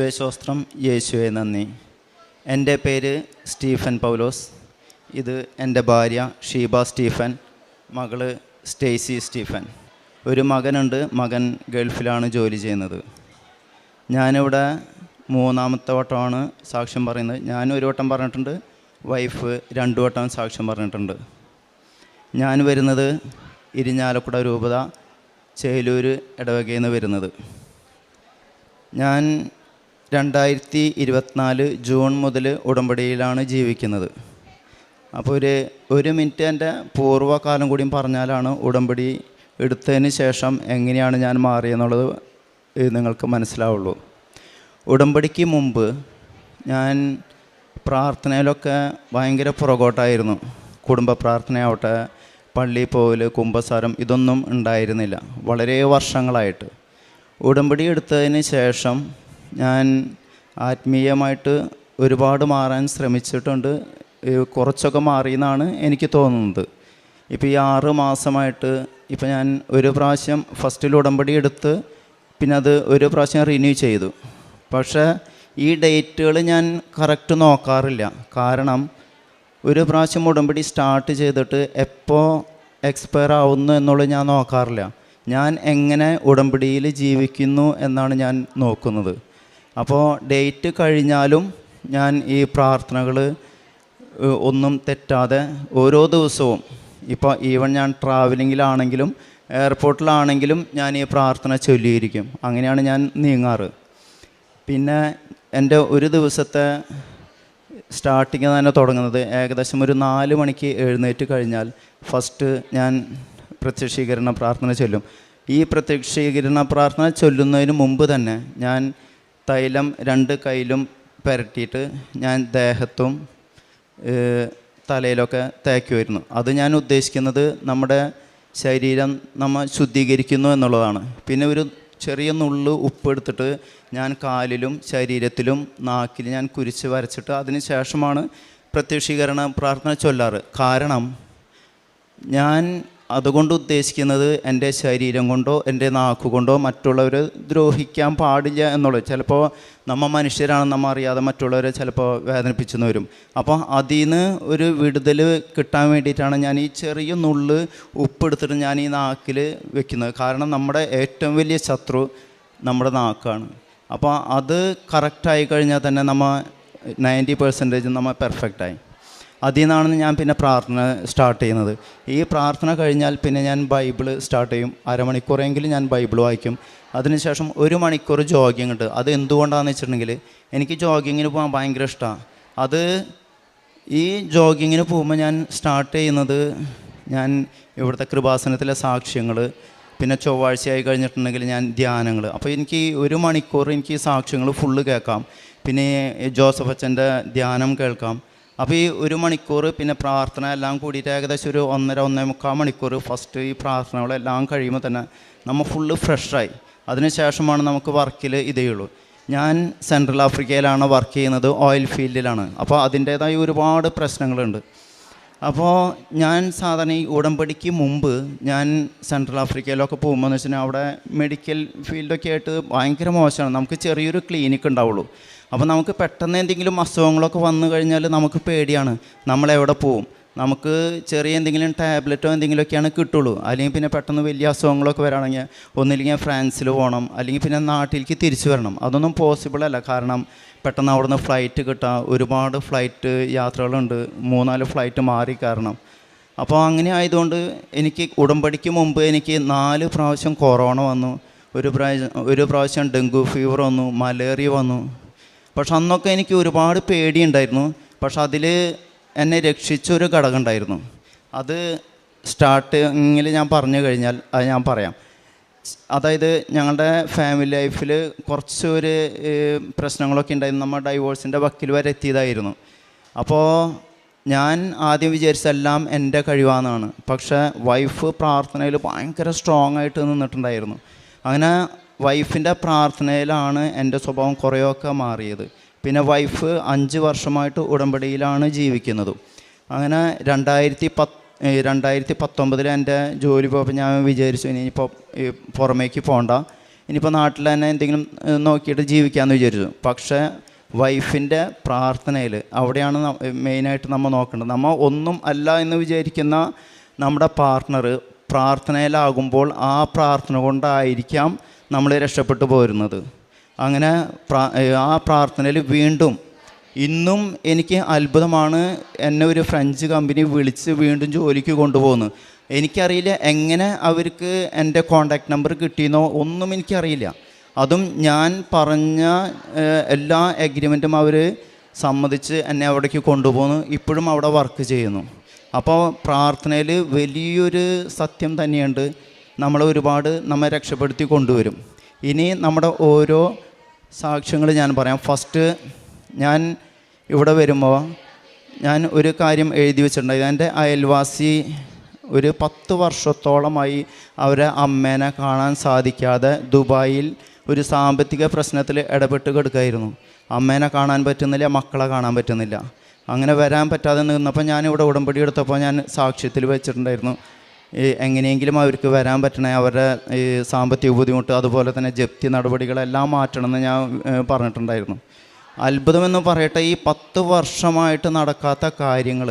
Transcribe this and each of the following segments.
യേശോസ്ത്രം യേശുവെ നന്ദി. എൻ്റെ പേര് സ്റ്റീഫൻ പൗലോസ്. ഇത് എൻ്റെ ഭാര്യ ഷീബ സ്റ്റീഫൻ, മകള് സ്റ്റേസി സ്റ്റീഫൻ. ഒരു മകനുണ്ട്, മകൻ ഗൾഫിലാണ് ജോലി ചെയ്യുന്നത്. ഞാനിവിടെ മൂന്നാമത്തെ വട്ടമാണ് സാക്ഷ്യം പറയുന്നത്. ഞാൻ ഒരു വട്ടം പറഞ്ഞിട്ടുണ്ട്, വൈഫ് 2 വട്ടം സാക്ഷ്യം പറഞ്ഞിട്ടുണ്ട്. ഞാൻ വരുന്നത് ഇരിഞ്ഞാലക്കുട രൂപത ചേലൂർ ഇടവകയിൽ നിന്ന് വരുന്നത്. ഞാൻ 2024 ജൂൺ മുതൽ ഉടമ്പടിയിലാണ് ജീവിക്കുന്നത്. അപ്പോൾ ഒരു മിനിറ്റ് എൻ്റെ പൂർവ്വകാലം കൂടിയും പറഞ്ഞാലാണ് ഉടമ്പടി എടുത്തതിന് ശേഷം എങ്ങനെയാണ് ഞാൻ മാറിയെന്നുള്ളത് നിങ്ങൾക്ക് മനസ്സിലാവുള്ളൂ. ഉടമ്പടിക്ക് മുമ്പ് ഞാൻ പ്രാർത്ഥനയിലൊക്കെ ഭയങ്കര പുറകോട്ടായിരുന്നു. കുടുംബ പ്രാർത്ഥനയാവട്ടെ, പള്ളിയിൽ പോകൽ, കുമ്പസാരം, ഇതൊന്നും ഉണ്ടായിരുന്നില്ല വളരെ വർഷങ്ങളായിട്ട്. ഉടമ്പടി എടുത്തതിന് ശേഷം ഞാൻ ആത്മീയമായിട്ട് ഒരുപാട് മാറാൻ ശ്രമിച്ചിട്ടുണ്ട്. കുറച്ചൊക്കെ മാറിയെന്നാണ് എനിക്ക് തോന്നുന്നത്. ഇപ്പോൾ ഈ 6 മാസമായിട്ട് ഇപ്പോൾ ഞാൻ ഒരു പ്രാവശ്യം ഫസ്റ്റിൽ ഉടമ്പടി എടുത്ത് പിന്നെ അത് ഒരു പ്രാവശ്യം റിന്യൂ ചെയ്തു. പക്ഷേ ഈ ഡേറ്റുകൾ ഞാൻ കറക്റ്റ് നോക്കാറില്ല. കാരണം ഒരു പ്രാവശ്യം ഉടമ്പടി സ്റ്റാർട്ട് ചെയ്തിട്ട് എപ്പോൾ എക്സ്പയർ ആവുന്നു എന്നുള്ളത് ഞാൻ നോക്കാറില്ല. ഞാൻ എങ്ങനെ ഉടമ്പടിയിൽ ജീവിക്കുന്നു എന്നാണ് ഞാൻ നോക്കുന്നത്. അപ്പോൾ ഡേറ്റ് കഴിഞ്ഞാലും ഞാൻ ഈ പ്രാർത്ഥനകൾ ഒന്നും തെറ്റാതെ ഓരോ ദിവസവും, ഇപ്പോൾ ഈവൻ ഞാൻ ട്രാവലിങ്ങിലാണെങ്കിലും എയർപോർട്ടിലാണെങ്കിലും ഞാൻ ഈ പ്രാർത്ഥന ചൊല്ലിയിരിക്കും. അങ്ങനെയാണ് ഞാൻ നീങ്ങാറ്. പിന്നെ എൻ്റെ ഒരു ദിവസത്തെ സ്റ്റാർട്ടിങ് തന്നെ തുടങ്ങുന്നത് ഏകദേശം ഒരു 4 മണിക്ക് എഴുന്നേറ്റ് കഴിഞ്ഞാൽ ഫസ്റ്റ് ഞാൻ പ്രത്യക്ഷീകരണ പ്രാർത്ഥന ചൊല്ലും. ഈ പ്രത്യക്ഷീകരണ പ്രാർത്ഥന ചൊല്ലുന്നതിന് മുമ്പ് തന്നെ ഞാൻ തൈലം 2 കൈയിലും പുരട്ടിയിട്ട് ഞാൻ ദേഹത്തും തലയിലൊക്കെ തേക്കുമായിരുന്നു. അത് ഞാൻ ഉദ്ദേശിക്കുന്നത് നമ്മുടെ ശരീരം നമ്മൾ ശുദ്ധീകരിക്കുന്നു എന്നുള്ളതാണ്. പിന്നെ ഒരു ചെറിയ നുള്ളു ഉപ്പ് എടുത്തിട്ട് ഞാൻ കാലിലും ശരീരത്തിലും നാക്കിൽ ഞാൻ കുരിച്ച് വരച്ചിട്ട് അതിന് ശേഷമാണ് പ്രത്യക്ഷീകരണ പ്രാർത്ഥന ചൊല്ലാറ്. കാരണം ഞാൻ അതുകൊണ്ട് ഉദ്ദേശിക്കുന്നത് എൻ്റെ ശരീരം കൊണ്ടോ എൻ്റെ നാക്കുകൊണ്ടോ മറ്റുള്ളവരെ ദ്രോഹിക്കാൻ പാടില്ല എന്നുള്ളത്. ചിലപ്പോൾ നമ്മൾ മനുഷ്യരാണ്, നമ്മൾ അറിയാതെ മറ്റുള്ളവരെ ചിലപ്പോൾ വേദനിപ്പിച്ചെന്ന് വരും. അപ്പോൾ അതിൽ നിന്ന് ഒരു വിടുതൽ കിട്ടാൻ വേണ്ടിയിട്ടാണ് ഞാൻ ഈ ചെറിയ നുള്ള് ഉപ്പെടുത്തിട്ട് ഞാൻ ഈ നാക്കിൽ വെക്കുന്നത്. കാരണം നമ്മുടെ ഏറ്റവും വലിയ ശത്രു നമ്മുടെ നാക്കാണ്. അപ്പോൾ അത് കറക്റ്റായി കഴിഞ്ഞാൽ തന്നെ നമ്മൾ 90% നമ്മൾ പെർഫെക്റ്റായി. അതിൽ നിന്നാണ് ഞാൻ പിന്നെ പ്രാർത്ഥന സ്റ്റാർട്ട് ചെയ്യുന്നത്. ഈ പ്രാർത്ഥന കഴിഞ്ഞാൽ പിന്നെ ഞാൻ ബൈബിൾ സ്റ്റാർട്ട് ചെയ്യും. അരമണിക്കൂറെങ്കിലും ഞാൻ ബൈബിൾ വായിക്കും. അതിനുശേഷം 1 മണിക്കൂർ ജോഗിങ് ഉണ്ട്. അത് എന്തുകൊണ്ടാണെന്ന് വെച്ചിട്ടുണ്ടെങ്കിൽ എനിക്ക് ജോഗിങ്ങിന് പോകാൻ ഭയങ്കര ഇഷ്ടമാണ്. അത് ഈ ജോഗിങ്ങിന് പോകുമ്പോൾ ഞാൻ സ്റ്റാർട്ട് ചെയ്യുന്നത് ഞാൻ ഇവിടുത്തെ കൃപാസനത്തിലെ സാക്ഷ്യങ്ങൾ, പിന്നെ ചൊവ്വാഴ്ചയായി കഴിഞ്ഞിട്ടുണ്ടെങ്കിൽ ഞാൻ ധ്യാനങ്ങൾ. അപ്പോൾ എനിക്ക് 1 മണിക്കൂർ എനിക്ക് സാക്ഷ്യങ്ങൾ ഫുള്ള് കേൾക്കാം. പിന്നെ ജോസഫ് അച്ഛൻ്റെ ധ്യാനം കേൾക്കാം. അപ്പോൾ ഈ 1 മണിക്കൂർ പിന്നെ പ്രാർത്ഥന എല്ലാം കൂടിയിട്ട് ഏകദേശം ഒരു 1.5-1.25 മണിക്കൂർ ഫസ്റ്റ് ഈ പ്രാർത്ഥനകളെല്ലാം കഴിയുമ്പോൾ തന്നെ നമ്മൾ ഫുള്ള് ഫ്രഷായി. അതിനുശേഷമാണ് നമുക്ക് വർക്കിൽ ഇതേയുള്ളൂ. ഞാൻ സെൻട്രൽ ആഫ്രിക്കയിലാണ് വർക്ക് ചെയ്യുന്നത്, ഓയിൽ ഫീൽഡിലാണ്. അപ്പോൾ അതിൻ്റേതായ ഒരുപാട് പ്രശ്നങ്ങളുണ്ട്. അപ്പോൾ ഞാൻ സാധാരണ ഈ ഉടമ്പടിക്ക് മുമ്പ് ഞാൻ സെൻട്രൽ ആഫ്രിക്കയിലൊക്കെ പോകുമ്പോൾ എന്ന് വെച്ചാൽ അവിടെ മെഡിക്കൽ ഫീൽഡൊക്കെ ആയിട്ട് ഭയങ്കര മോശമാണ്. നമുക്ക് ചെറിയൊരു ക്ലിനിക്ക് ഉണ്ടാവുള്ളൂ. അപ്പോൾ നമുക്ക് പെട്ടെന്ന് എന്തെങ്കിലും അസുഖങ്ങളൊക്കെ വന്നു കഴിഞ്ഞാൽ നമുക്ക് പേടിയാണ്, നമ്മളെവിടെ പോവും. നമുക്ക് ചെറിയ എന്തെങ്കിലും ടാബ്ലറ്റോ എന്തെങ്കിലുമൊക്കെയാണ് കിട്ടുള്ളൂ. അല്ലെങ്കിൽ പിന്നെ പെട്ടെന്ന് വലിയ അസുഖങ്ങളൊക്കെ വരാണെങ്കിൽ ഒന്നില്ലെങ്കിൽ ഫ്രാൻസിൽ പോകണം, അല്ലെങ്കിൽ പിന്നെ നാട്ടിലേക്ക് തിരിച്ചു വരണം. അതൊന്നും പോസിബിളല്ല. കാരണം പെട്ടെന്ന് അവിടുന്ന് ഫ്ലൈറ്റ് കിട്ടാം. ഒരുപാട് ഫ്ലൈറ്റ് യാത്രകളുണ്ട്, 3-4 ഫ്ലൈറ്റ് മാറി കാരണം. അപ്പോൾ അങ്ങനെ ആയതുകൊണ്ട് എനിക്ക് ഉടമ്പടിക്ക് മുമ്പ് എനിക്ക് 4 പ്രാവശ്യം കൊറോണ വന്നു, ഒരു പ്രാവശ്യം ഡെങ്കു ഫീവർ വന്നു, മലേറിയ വന്നു. പക്ഷെ അന്നൊക്കെ എനിക്ക് ഒരുപാട് പേടിയുണ്ടായിരുന്നു. പക്ഷെ അതിൽ എന്നെ രക്ഷിച്ചൊരു ഘടകം ഉണ്ടായിരുന്നു. അത് സ്റ്റാർട്ടിങ്ങിൽ ഞാൻ പറഞ്ഞു കഴിഞ്ഞാൽ അത് ഞാൻ പറയാം. അതായത് ഞങ്ങളുടെ ഫാമിലി ലൈഫിൽ കുറച്ചൊരു പ്രശ്നങ്ങളൊക്കെ ഉണ്ടായിരുന്നു. നമ്മൾ ഡൈവോഴ്സിൻ്റെ വക്കിൽ വരെ എത്തിയതായിരുന്നു. അപ്പോൾ ഞാൻ ആദ്യം വിചാരിച്ചെല്ലാം എൻ്റെ കഴിവാണെന്നാണ്. പക്ഷേ വൈഫ് പ്രാർത്ഥനയിൽ ഭയങ്കര സ്ട്രോങ് ആയിട്ട് നിന്നിട്ടുണ്ടായിരുന്നു. അങ്ങനെ വൈഫിൻ്റെ പ്രാർത്ഥനയിലാണ് എൻ്റെ സ്വഭാവം കുറേയൊക്കെ മാറിയത്. പിന്നെ വൈഫ് 5 വർഷമായിട്ട് ഉടമ്പടിയിലാണ് ജീവിക്കുന്നത്. അങ്ങനെ 2019 എൻ്റെ ജോലി പോയപ്പോൾ ഞാൻ വിചാരിച്ചു ഇനിയിപ്പോൾ പുറമേക്ക് പോകണ്ട, ഇനിയിപ്പോൾ നാട്ടിൽ തന്നെ എന്തെങ്കിലും നോക്കിയിട്ട് ജീവിക്കാമെന്ന് വിചാരിച്ചു. പക്ഷേ വൈഫിൻ്റെ പ്രാർത്ഥനയിൽ അവിടെയാണ് മെയിനായിട്ട് നമ്മൾ നോക്കേണ്ടത്. നമ്മൾ ഒന്നും അല്ല എന്ന് വിചാരിക്കുന്ന നമ്മുടെ പാർട്ട്ണർ പ്രാർത്ഥനയിലാകുമ്പോൾ ആ പ്രാർത്ഥന കൊണ്ടായിരിക്കാം നമ്മൾ രക്ഷപ്പെട്ടു പോരുന്നത്. അങ്ങനെ ആ പ്രാർത്ഥനയിൽ വീണ്ടും ഇന്നും എനിക്ക് അത്ഭുതമാണ്. എന്നെ ഒരു ഫ്രഞ്ച് കമ്പനി വിളിച്ച് വീണ്ടും ജോലിക്ക് കൊണ്ടുപോകുന്നു. എനിക്കറിയില്ല എങ്ങനെ അവർക്ക് എൻ്റെ കോണ്ടാക്ട് നമ്പർ കിട്ടിയെന്നോ ഒന്നും എനിക്കറിയില്ല. അതും ഞാൻ പറഞ്ഞ എല്ലാ എഗ്രിമെൻറ്റും അവർ സമ്മതിച്ച് എന്നെ അവിടേക്ക് കൊണ്ടുപോകുന്നു. ഇപ്പോഴും അവിടെ വർക്ക് ചെയ്യുന്നു. അപ്പോൾ പ്രാർത്ഥനയിൽ വലിയൊരു സത്യം തന്നെയുണ്ട്. നമ്മളെ ഒരുപാട് നമ്മെ രക്ഷപ്പെടുത്തി കൊണ്ടുവരും. ഇനി നമ്മുടെ ഓരോ സാക്ഷ്യങ്ങൾ ഞാൻ പറയാം. ഫസ്റ്റ് ഞാൻ ഇവിടെ വരുമ്പോൾ ഞാൻ ഒരു കാര്യം എഴുതി വെച്ചിട്ടുണ്ടായിരുന്നു. എൻ്റെ അയൽവാസി ഒരു 10 വർഷത്തോളമായി അവരെ അമ്മേനെ കാണാൻ സാധിക്കാതെ ദുബായിൽ ഒരു സാമ്പത്തിക പ്രശ്നത്തിൽ ഇടപെട്ട് കിടക്കുകയായിരുന്നു. അമ്മേനെ കാണാൻ പറ്റുന്നില്ല, മക്കളെ കാണാൻ പറ്റുന്നില്ല. അങ്ങനെ വരാൻ പറ്റാതെ നിന്നപ്പോൾ ഞാനിവിടെ ഉടമ്പടി എടുത്തപ്പോൾ ഞാൻ സാക്ഷ്യത്തിൽ വെച്ചിട്ടുണ്ടായിരുന്നു, എങ്ങനെയെങ്കിലും അവർക്ക് വരാൻ പറ്റണേ, അവരുടെ സാമ്പത്തിക ബുദ്ധിമുട്ട് അതുപോലെ തന്നെ ജപ്തി നടപടികളെല്ലാം മാറ്റണമെന്ന് ഞാൻ പറഞ്ഞിട്ടുണ്ടായിരുന്നു. അത്ഭുതമെന്ന് പറയട്ടെ, ഈ 10 വർഷമായിട്ട് നടക്കാത്ത കാര്യങ്ങൾ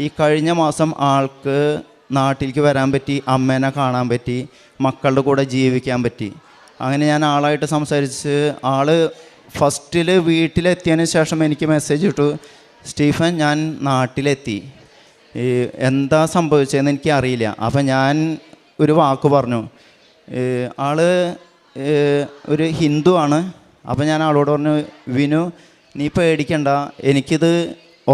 ഈ കഴിഞ്ഞ മാസം ആൾക്ക് നാട്ടിലേക്ക് വരാൻ പറ്റി, അമ്മേനെ കാണാൻ പറ്റി, മക്കളുടെ കൂടെ ജീവിക്കാൻ പറ്റി. അങ്ങനെ ഞാൻ ആളായിട്ട് സംസാരിച്ച് ആൾ ഫസ്റ്റിൽ വീട്ടിലെത്തിയതിന് ശേഷം എനിക്ക് മെസ്സേജ് ഇട്ടു, സ്റ്റീഫൻ ഞാൻ നാട്ടിലെത്തി, എന്താ സംഭവിച്ചതെന്ന് എനിക്കറിയില്ല. അപ്പം ഞാൻ ഒരു വാക്ക് പറഞ്ഞു. ആൾ ഒരു ഹിന്ദു ആണ്. അപ്പം ഞാൻ ആളോട് പറഞ്ഞു, വിനു നീ പേടിക്കണ്ട, എനിക്കിത്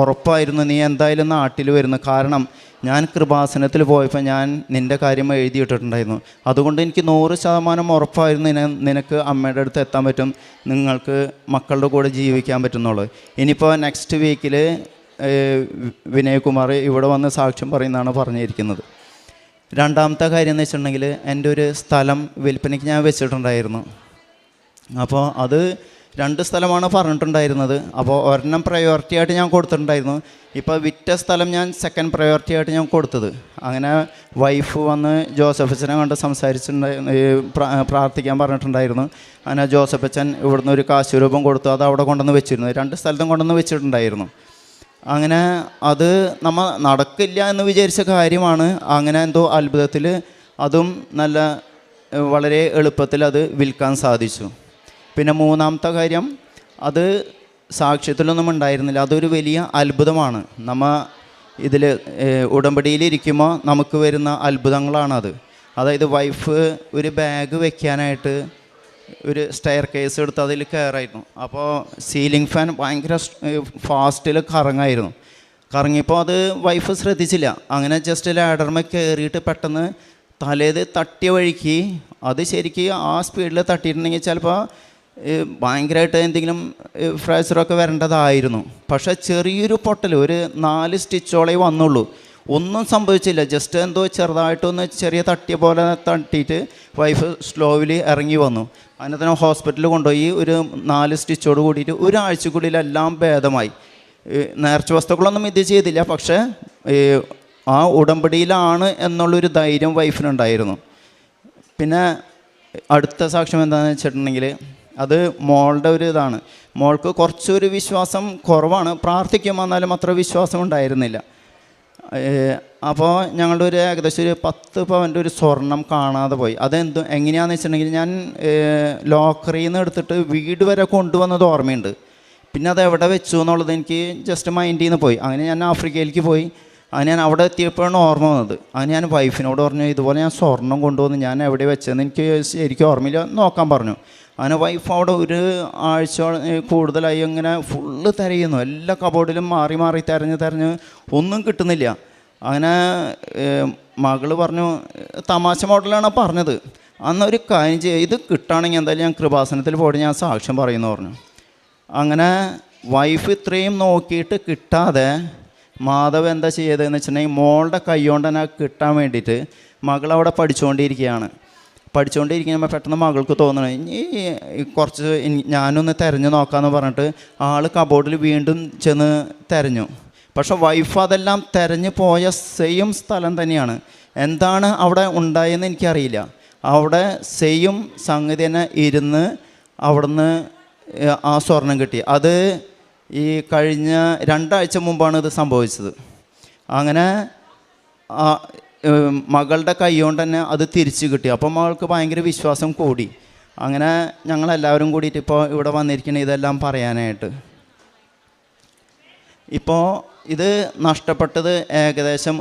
ഉറപ്പായിരുന്നു നീ എന്തായാലും നാട്ടിൽ വരുന്നു. കാരണം ഞാൻ കൃപാസനത്തിൽ പോയപ്പോൾ ഞാൻ നിൻ്റെ കാര്യം എഴുതിയിട്ടിട്ടുണ്ടായിരുന്നു. അതുകൊണ്ട് എനിക്ക് 100% ഉറപ്പായിരുന്നു നിനക്ക് അമ്മയുടെ അടുത്ത് എത്താൻ പറ്റും, നിങ്ങൾക്ക് മക്കളുടെ കൂടെ ജീവിക്കാൻ പറ്റുന്നുള്ളൂ. ഇനിയിപ്പോൾ നെക്സ്റ്റ് വീക്കിൽ വിനയകുമാർ ഇവിടെ വന്ന് സാക്ഷ്യം പറയുന്നതാണ് പറഞ്ഞിരിക്കുന്നത്. രണ്ടാമത്തെ കാര്യം എന്ന് വെച്ചിട്ടുണ്ടെങ്കിൽ എൻ്റെ ഒരു സ്ഥലം വിൽപ്പനയ്ക്ക് ഞാൻ വെച്ചിട്ടുണ്ടായിരുന്നു. അപ്പോൾ അത് 2 സ്ഥലമാണ് പറഞ്ഞിട്ടുണ്ടായിരുന്നത്. അപ്പോൾ ഒരെണ്ണം പ്രയോറിറ്റി ആയിട്ട് ഞാൻ കൊടുത്തിട്ടുണ്ടായിരുന്നു. ഇപ്പോൾ വിറ്റ സ്ഥലം ഞാൻ സെക്കൻഡ് പ്രയോറിറ്റി ആയിട്ട് ഞാൻ കൊടുത്തത്. അങ്ങനെ വൈഫ് വന്ന് ജോസഫച്ചനെ കണ്ട് പ്രാർത്ഥിക്കാൻ പറഞ്ഞിട്ടുണ്ടായിരുന്നു. അങ്ങനെ ജോസഫച്ചൻ ഇവിടുന്ന് ഒരു കാശ് രൂപം കൊടുത്തു, അത് അവിടെ കൊണ്ടുവന്ന് വെച്ചിരുന്നു. 2 സ്ഥലത്തും കൊണ്ടുവന്ന് വെച്ചിട്ടുണ്ടായിരുന്നു. അങ്ങനെ അത് നമ്മൾ നടക്കില്ല എന്ന് വിചാരിച്ച കാര്യമാണ്. അങ്ങനെ എന്തോ അത്ഭുതത്തിൽ അതും വളരെ എളുപ്പത്തിൽ അത് വിൽക്കാൻ സാധിച്ചു. പിന്നെ മൂന്നാമത്തെ കാര്യം, അത് സാക്ഷ്യത്തിലൊന്നും ഉണ്ടായിരുന്നില്ല. അതൊരു വലിയ അത്ഭുതമാണ്. ഇതിൽ ഉടമ്പടിയിലിരിക്കുമ്പോൾ നമുക്ക് വരുന്ന അത്ഭുതങ്ങളാണത്. അതായത് വൈഫ് ഒരു ബാഗ് വെക്കാനായിട്ട് ഒരു സ്റ്റെയർ കേസ് എടുത്ത് അതിൽ കയറായിരുന്നു. അപ്പോൾ സീലിംഗ് ഫാൻ ഭയങ്കര ഫാസ്റ്റിൽ കറങ്ങിയപ്പോൾ അത് വൈഫ് ശ്രദ്ധിച്ചില്ല. അങ്ങനെ ജസ്റ്റ് ലാഡർമേ കയറിയിട്ട് പെട്ടെന്ന് തലേത് തട്ടിയ വഴിക്ക് അത് ശരിക്ക് ആ സ്പീഡിൽ തട്ടിയിട്ടുണ്ടെങ്കിൽ ചിലപ്പോൾ ഭയങ്കരമായിട്ട് എന്തെങ്കിലും ഫ്രാക്ചറൊക്കെ വരേണ്ടതായിരുന്നു. പക്ഷേ ചെറിയൊരു പൊട്ടൽ, ഒരു 4 സ്റ്റിച്ചോളേ വന്നുള്ളൂ. ഒന്നും സംഭവിച്ചില്ല. ജസ്റ്റ് എന്തോ ചെറുതായിട്ടൊന്ന് ചെറിയ തട്ടിയ പോലെ തട്ടിയിട്ട് വൈഫ് സ്ലോവിലി ഇറങ്ങി വന്നു. അതിനെ തന്നെ ഹോസ്പിറ്റലിൽ കൊണ്ടുപോയി ഒരു 4 സ്റ്റിച്ചോട് കൂടിയിട്ട് ഒരാഴ്ചക്കുള്ളിൽ എല്ലാം ഭേദമായി. നേർച്ച വസ്തുക്കളൊന്നും ഇത് ചെയ്തില്ല, പക്ഷേ ആ ഉടമ്പടിയിലാണ് എന്നുള്ളൊരു ധൈര്യം വൈഫിനുണ്ടായിരുന്നു. പിന്നെ അടുത്ത സാക്ഷ്യം എന്താണെന്ന് വെച്ചിട്ടുണ്ടെങ്കിൽ അത് മോളുടെ ഒരു ഇതാണ്. മോൾക്ക് കുറച്ചൊരു വിശ്വാസം കുറവാണ്, പ്രാർത്ഥിക്കും, എന്നാലും അത്ര വിശ്വാസം ഉണ്ടായിരുന്നില്ല. അപ്പോൾ ഞങ്ങളുടെ ഒരു ഏകദേശം ഒരു 10 പവൻ്റെ ഒരു സ്വർണം കാണാതെ പോയി. എങ്ങനെയാണെന്ന് വെച്ചിട്ടുണ്ടെങ്കിൽ ഞാൻ ലോക്കറിയിൽ നിന്ന് എടുത്തിട്ട് വീട് വരെ കൊണ്ടുവന്നത് ഓർമ്മയുണ്ട്. പിന്നെ അത് എവിടെ വെച്ചു എന്നുള്ളത് എനിക്ക് ജസ്റ്റ് മൈൻഡിൽ നിന്ന് പോയി. അങ്ങനെ ഞാൻ ആഫ്രിക്കയിലേക്ക് പോയി. അങ്ങനെ ഞാൻ അവിടെ എത്തിയപ്പോഴാണ് ഓർമ്മ വന്നത്. അങ്ങനെ ഞാൻ വൈഫിനോട് പറഞ്ഞു, ഇതുപോലെ ഞാൻ സ്വർണം കൊണ്ടുവന്ന് ഞാൻ എവിടെ വെച്ചതെന്ന് എനിക്ക് ശരിക്കും ഓർമ്മയില്ല, നോക്കാൻ പറഞ്ഞു. അങ്ങനെ വൈഫ് അവിടെ ഒരു ആഴ്ച കൂടുതലായി അങ്ങനെ ഫുള്ള് തിരയുന്നു. എല്ലാ കബോർഡിലും മാറി മാറി തിരഞ്ഞ് ഒന്നും കിട്ടുന്നില്ല. അങ്ങനെ മകള് പറഞ്ഞു, തമാശ മോഡലാണ് പറഞ്ഞത്, അന്നൊരു കാര്യം ചെയ്യുക, ഇത് കിട്ടുകയാണെങ്കിൽ എന്തായാലും ഞാൻ കൃപാസനത്തിൽ പോയിട്ട് ഞാൻ സാക്ഷ്യം പറയുമെന്ന് പറഞ്ഞു. അങ്ങനെ വൈഫ് ഇത്രയും നോക്കിയിട്ട് കിട്ടാതെ മാധവ് എന്താ ചെയ്തതെന്ന് വെച്ചിട്ടുണ്ടെങ്കിൽ മോളുടെ കൈ കൊണ്ട് തന്നെ കിട്ടാൻ വേണ്ടിയിട്ട് മകളവിടെ പഠിച്ചുകൊണ്ടിരിക്കുമ്പോൾ പെട്ടെന്ന് മകൾക്ക് തോന്നണം, ഇനി കുറച്ച് ഞാനൊന്ന് തിരഞ്ഞു നോക്കാമെന്ന് പറഞ്ഞിട്ട് ആൾ കബോർഡിൽ വീണ്ടും ചെന്ന് തിരഞ്ഞു. പക്ഷെ വൈഫ് അതെല്ലാം തിരഞ്ഞു പോയ സെയിം സ്ഥലം തന്നെയാണ്. എന്താണ് അവിടെ ഉണ്ടായെന്ന് എനിക്കറിയില്ല. അവിടെ സെയിം സംഗതി തന്നെ ഇരുന്ന് അവിടുന്ന് ആ സ്വർണം കിട്ടി. അത് ഈ കഴിഞ്ഞ 2 ആഴ്ച മുമ്പാണ് ഇത് സംഭവിച്ചത്. അങ്ങനെ മകളുടെ കൈ കൊണ്ട് തന്നെ അത് തിരിച്ച് കിട്ടി. അപ്പം മകൾക്ക് ഭയങ്കര വിശ്വാസം കൂടി. അങ്ങനെ ഞങ്ങളെല്ലാവരും കൂടിയിട്ട് ഇപ്പോൾ ഇവിടെ വന്നിരിക്കണം ഇതെല്ലാം പറയാനായിട്ട്. ഇപ്പോൾ ഇത് നഷ്ടപ്പെട്ടത് ഏകദേശം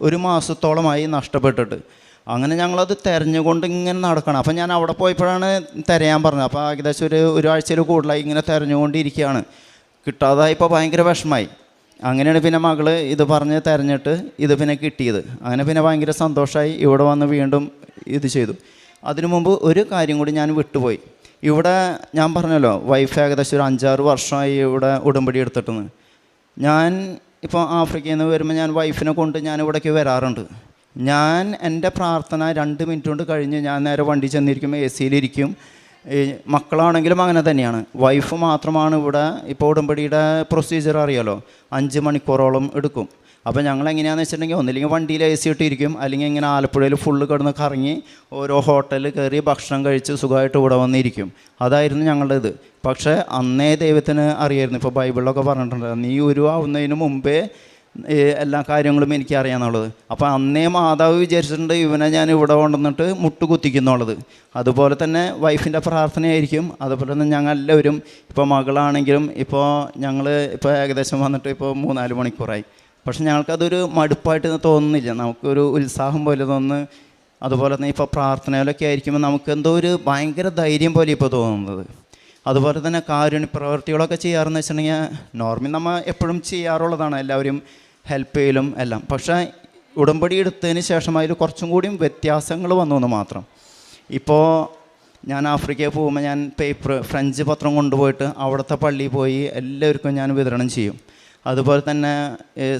ഒരു മാസത്തോളമായി നഷ്ടപ്പെട്ടിട്ട്. അങ്ങനെ ഞങ്ങളത് തിരഞ്ഞുകൊണ്ട് ഇങ്ങനെ നടക്കണം. അപ്പം ഞാൻ അവിടെ പോയപ്പോഴാണ് തിരയാൻ പറഞ്ഞത്. അപ്പോൾ ഏകദേശം ഒരു ആഴ്ചയിൽ കൂടുതലായി ഇങ്ങനെ തിരഞ്ഞുകൊണ്ടിരിക്കുകയാണ്. കിട്ടാതായപ്പോൾ ഭയങ്കര വിഷമമായി. അങ്ങനെയാണ് പിന്നെ മകള് ഇത് പറഞ്ഞ് തിരഞ്ഞിട്ട് ഇത് പിന്നെ കിട്ടിയത്. അങ്ങനെ പിന്നെ ഭയങ്കര സന്തോഷമായി. ഇവിടെ വന്ന് വീണ്ടും ഇത് ചെയ്തു. അതിനു മുമ്പ് ഒരു കാര്യം കൂടി ഞാൻ വിട്ടുപോയി. ഇവിടെ ഞാൻ പറഞ്ഞല്ലോ, വൈഫ് ഏകദേശം ഒരു 5-6 വർഷമായി ഇവിടെ ഉടമ്പടി എടുത്തിട്ടെന്ന്. ഞാൻ ഇപ്പോൾ ആഫ്രിക്കയിൽ നിന്ന് വരുമ്പോൾ ഞാൻ വൈഫിനെ കൊണ്ട് ഞാൻ ഇവിടേക്ക് വരാറുണ്ട്. ഞാൻ എൻ്റെ പ്രാർത്ഥന 2 മിനിറ്റ് കൊണ്ട് കഴിഞ്ഞ് ഞാൻ നേരെ വണ്ടി ചെന്നിരിക്കും, എ സിയിലിരിക്കും. മക്കളാണെങ്കിലും അങ്ങനെ തന്നെയാണ്. വൈഫ് മാത്രമാണ് ഇവിടെ. ഇപ്പോൾ ഉടമ്പടിയുടെ പ്രൊസീജിയർ അറിയാലോ, 5 മണിക്കൂറോളം എടുക്കും. അപ്പോൾ ഞങ്ങൾ എങ്ങനെയാണെന്ന് വെച്ചിട്ടുണ്ടെങ്കിൽ ഒന്നില്ലെങ്കിൽ വണ്ടിയിൽ എ സി ഇട്ടിരിക്കും, അല്ലെങ്കിൽ ഇങ്ങനെ ആലപ്പുഴയിൽ ഫുള്ള് കിടന്ന് കറങ്ങി ഓരോ ഹോട്ടലിൽ കയറി ഭക്ഷണം കഴിച്ച് സുഖമായിട്ട് ഇവിടെ വന്നിരിക്കും. അതായിരുന്നു ഞങ്ങളുടെ ഇത്. പക്ഷേ അന്നേ ദൈവത്തിന് അറിയായിരുന്നു. ഇപ്പോൾ ബൈബിളിലൊക്കെ പറഞ്ഞിട്ടുണ്ട്, നീ ഉരുവാവുന്നതിന് മുമ്പേ എല്ലാ കാര്യങ്ങളും എനിക്കറിയാമെന്നുള്ളത്. അപ്പോൾ അന്നേ മാതാവ് വിചാരിച്ചിട്ടുണ്ട് ഇവനെ ഞാൻ ഇവിടെ കൊണ്ടുവന്നിട്ട് മുട്ടുകുത്തിക്കുന്നുള്ളത്. അതുപോലെ തന്നെ വൈഫിൻ്റെ പ്രാർത്ഥനയായിരിക്കും. അതുപോലെ തന്നെ ഞങ്ങൾ എല്ലാവരും ഇപ്പോൾ മകളാണെങ്കിലും ഇപ്പോൾ ഞങ്ങൾ ഇപ്പോൾ ഏകദേശം വന്നിട്ട് ഇപ്പോൾ 3-4 മണിക്കൂറായി. പക്ഷെ ഞങ്ങൾക്കതൊരു മടുപ്പായിട്ട് തോന്നുന്നില്ല. നമുക്കൊരു ഉത്സാഹം പോലെ തോന്നുന്നു. അതുപോലെ തന്നെ ഇപ്പോൾ പ്രാർത്ഥനയിലൊക്കെ ആയിരിക്കുമ്പോൾ നമുക്ക് എന്തോ ഒരു ഭയങ്കര ധൈര്യം പോലെ ഇപ്പോൾ തോന്നുന്നത്. അതുപോലെ തന്നെ കാരുണ്യ പ്രവൃത്തികളൊക്കെ ചെയ്യാറെന്ന് വെച്ചിട്ടുണ്ടെങ്കിൽ നോർമലി നമ്മൾ എപ്പോഴും ചെയ്യാറുള്ളതാണ്, എല്ലാവരും ഹെൽപ്പ് ചെയ്യലും എല്ലാം. പക്ഷേ ഉടമ്പടി എടുത്തതിന് ശേഷം അതിൽ കുറച്ചും കൂടിയും വ്യത്യാസങ്ങൾ വന്നു എന്ന് മാത്രം. ഇപ്പോൾ ഞാൻ ആഫ്രിക്കയിൽ പോകുമ്പോൾ ഞാൻ ഫ്രഞ്ച് പത്രം കൊണ്ടുപോയിട്ട് അവിടുത്തെ പള്ളിയിൽ പോയി എല്ലാവർക്കും ഞാൻ വിതരണം ചെയ്യും. അതുപോലെ തന്നെ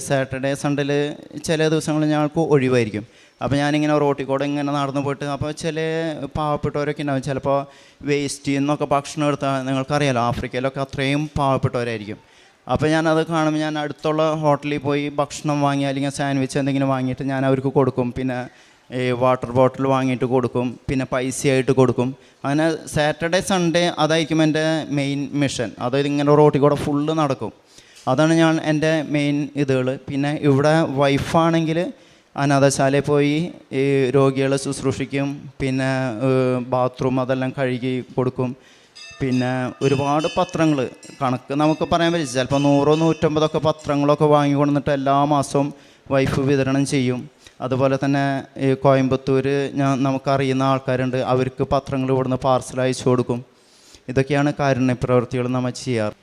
സാറ്റർഡേ സൺഡേയിൽ ചില ദിവസങ്ങളിൽ ഞങ്ങൾക്ക് ഒഴിവായിരിക്കും. അപ്പോൾ ഞാനിങ്ങനെ റോട്ടിൽ കൂടെ ഇങ്ങനെ നടന്നു പോയിട്ട് അപ്പോൾ ചില പാവപ്പെട്ടവരൊക്കെ ഉണ്ടാവും. ചിലപ്പോൾ വേസ്റ്റിൽ നിന്നൊക്കെ ഭക്ഷണം എടുത്താൽ നിങ്ങൾക്കറിയാലോ, ആഫ്രിക്കയിലൊക്കെ അത്രയും പാവപ്പെട്ടവരായിരിക്കും. അപ്പോൾ ഞാനത് കാണുമ്പോൾ ഞാൻ അടുത്തുള്ള ഹോട്ടലിൽ പോയി ഭക്ഷണം വാങ്ങി അല്ലെങ്കിൽ സാൻഡ്വിച്ച് എന്തെങ്കിലും വാങ്ങിയിട്ട് ഞാൻ അവർക്ക് കൊടുക്കും. പിന്നെ വാട്ടർ ബോട്ടിൽ വാങ്ങിയിട്ട് കൊടുക്കും, പിന്നെ പൈസയായിട്ട് കൊടുക്കും. അങ്ങനെ സാറ്റർഡേ സൺഡേ അതായിരിക്കും എൻ്റെ മെയിൻ മിഷൻ. അതായത് ഇങ്ങനെ റോട്ടിൽ കൂടെ ഫുള്ള് നടക്കും. അതാണ് ഞാൻ എൻ്റെ മെയിൻ ഇതുകൾ. പിന്നെ ഇവിടെ വൈഫാണെങ്കിൽ അനാഥശാലയിൽ പോയി ഈ രോഗികളെ ശുശ്രൂഷിക്കും. പിന്നെ ബാത്റൂം അതെല്ലാം കഴുകി കൊടുക്കും. പിന്നെ ഒരുപാട് പത്രങ്ങൾ കണക്ക് നമുക്ക് പറയാൻ പറ്റില്ല, ചിലപ്പോൾ 100-150 പത്രങ്ങളൊക്കെ വാങ്ങിക്കൊണ്ടിട്ട് എല്ലാ മാസവും വൈഫ് വിതരണം ചെയ്യും. അതുപോലെ തന്നെ ഈ കോയമ്പത്തൂർ നമുക്കറിയുന്ന ആൾക്കാരുണ്ട്, അവർക്ക് പത്രങ്ങൾ ഇവിടുന്ന് പാർസൽ അയച്ചു കൊടുക്കും. ഇതൊക്കെയാണ് കാരുണ്യ പ്രവൃത്തികൾ നമ്മൾ ചെയ്യാറ്.